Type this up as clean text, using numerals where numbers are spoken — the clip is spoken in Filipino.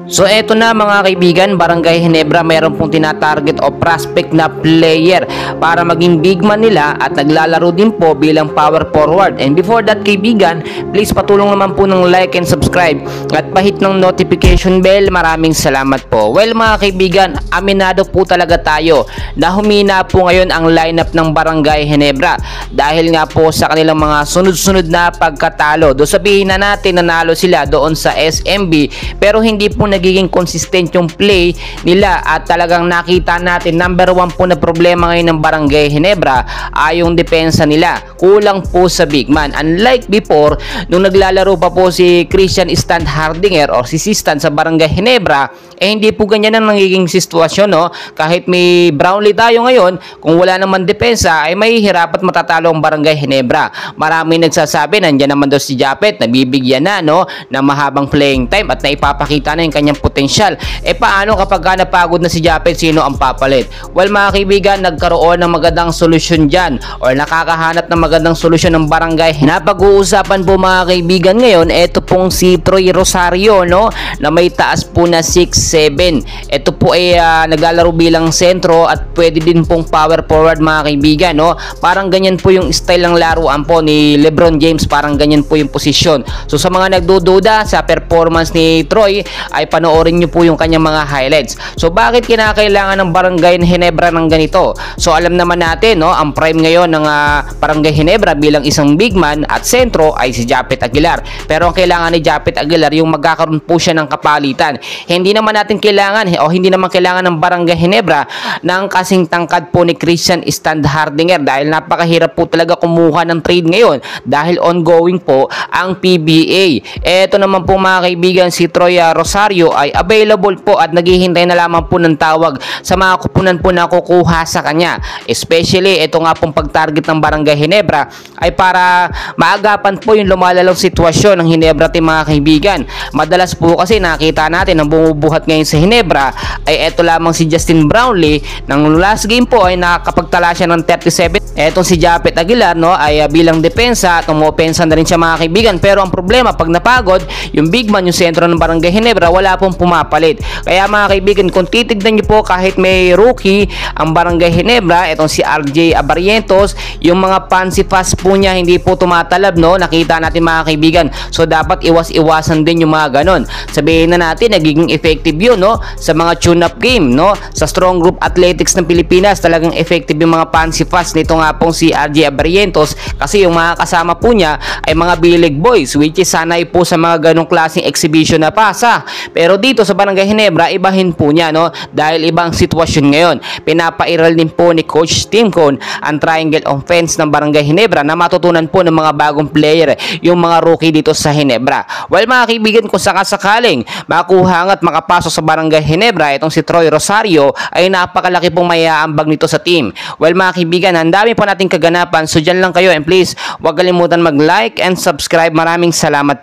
So eto na mga kaibigan, Barangay Ginebra mayroon pong tinatarget o prospect na player para maging big man nila at naglalaro din po bilang power forward. And before that kaibigan, please patulong naman po ng like and subscribe at pahit ng notification bell. Maraming salamat po. Well mga kaibigan, aminado po talaga tayo na humina po ngayon ang lineup ng Barangay Ginebra dahil nga po sa kanilang mga sunod-sunod na pagkatalo. Do sabihin na natin nanalo sila doon sa SMB pero hindi po nagiging consistent yung play nila at talagang nakita natin number 1 po na problema ngayon ng Barangay Ginebra ay yung depensa nila. Kulang po sa big man. Unlike before, nung naglalaro pa po si Christian Stan Hardinger or si Sistan sa Barangay Ginebra, hindi po ganyan ang nagiging sitwasyon, no? Kahit may Brownlee tayo ngayon, kung wala naman depensa ay mahihirap at matatalo ang Barangay Ginebra. Marami nagsasabi nandiyan naman daw si Japet, nabibigyan na no ng mahabang playing time at naipapakita na yung kanyang potensyal. Paano kapag napagod na si Japet, sino ang papalit? Well mga kaibigan, nagkaroon ng magandang solusyon dyan or nakakahanap ng magandang solusyon ng Barangay. Napag-uusapan po mga kaibigan ngayon, ito pong si Troy Rosario, no, na may taas po na 6'7". Ito po ay naglalaro bilang sentro at pwede din pong power forward mga kaibigan, no. Parang ganyan po yung style ng laruan po ni LeBron James, parang ganyan po yung posisyon. So sa mga nagdududa sa performance ni Troy, ay panoorin nyo po yung kanyang mga highlights. So bakit kinakailangan ng Barangay Ginebra ng ganito? So alam naman natin, no, ang prime ngayon ng Barangay Ginebra bilang isang big man at sentro ay si Japet Aguilar. Pero ang kailangan ni Japet Aguilar yung magkakaroon po siya ng kapalitan. Hindi naman natin kailangan o hindi naman kailangan ng Barangay Ginebra ng kasing tangkad po ni Christian Stan Hardinger dahil napakahirap po talaga kumuha ng trade ngayon dahil ongoing po ang PBA. Ito naman po mga kaibigan, si Troy Rosario ay available po at naghihintay na lamang po ng tawag sa mga kupunan po na kukuha sa kanya. Especially ito nga pong pag-target ng Barangay Ginebra ay para maagapan po yung lumalalong sitwasyon ng Ginebra team mga kaibigan. Madalas po kasi nakita natin ang bumubuhat ngayon sa Ginebra ay eto lamang si Justin Brownlee. Nang last game po ay nakakapagtala siya ng 37. Etong si Japet Aguilar, no, ay bilang depensa at umopensa na rin siya mga kaibigan. Pero ang problema pag napagod yung big man, yung sentro ng Barangay Ginebra, wala pong pumapalit. Kaya mga kaibigan, kung titignan nyo po kahit may rookie ang Barangay Ginebra, etong si RJ Abarrientos, yung mga fancy fast po niya hindi po tumatalab, no, nakita natin mga kaibigan. So dapat iwas-iwasan din yung mga ganon. Sabihin na natin nagiging effective yun, no, sa mga tune-up game, no, sa strong group athletics ng Pilipinas talagang effective yung mga fancy fast nito nga pong si RJ Abarrientos kasi yung mga kasama po niya ay mga bilig boys which is sanay po sa mga ganong klaseng exhibition na pasa. Pero dito sa Barangay Ginebra, ibahin po niya, no, dahil ibang sitwasyon ngayon. Pinapairal din po ni Coach Tim Cone ang triangle offense ng Barangay Ginebra na matutunan po ng mga bagong player, yung mga rookie dito sa Ginebra. Well mga kaibigan, kung sakasakaling makuha at makapasok sa Barangay Ginebra itong si Troy Rosario, ay napakalaki pong mayaambag nito sa team. Well mga kaibigan, ang dami po nating kaganapan, so dyan lang kayo and please huwag kalimutan mag-like and subscribe. Maraming salamat.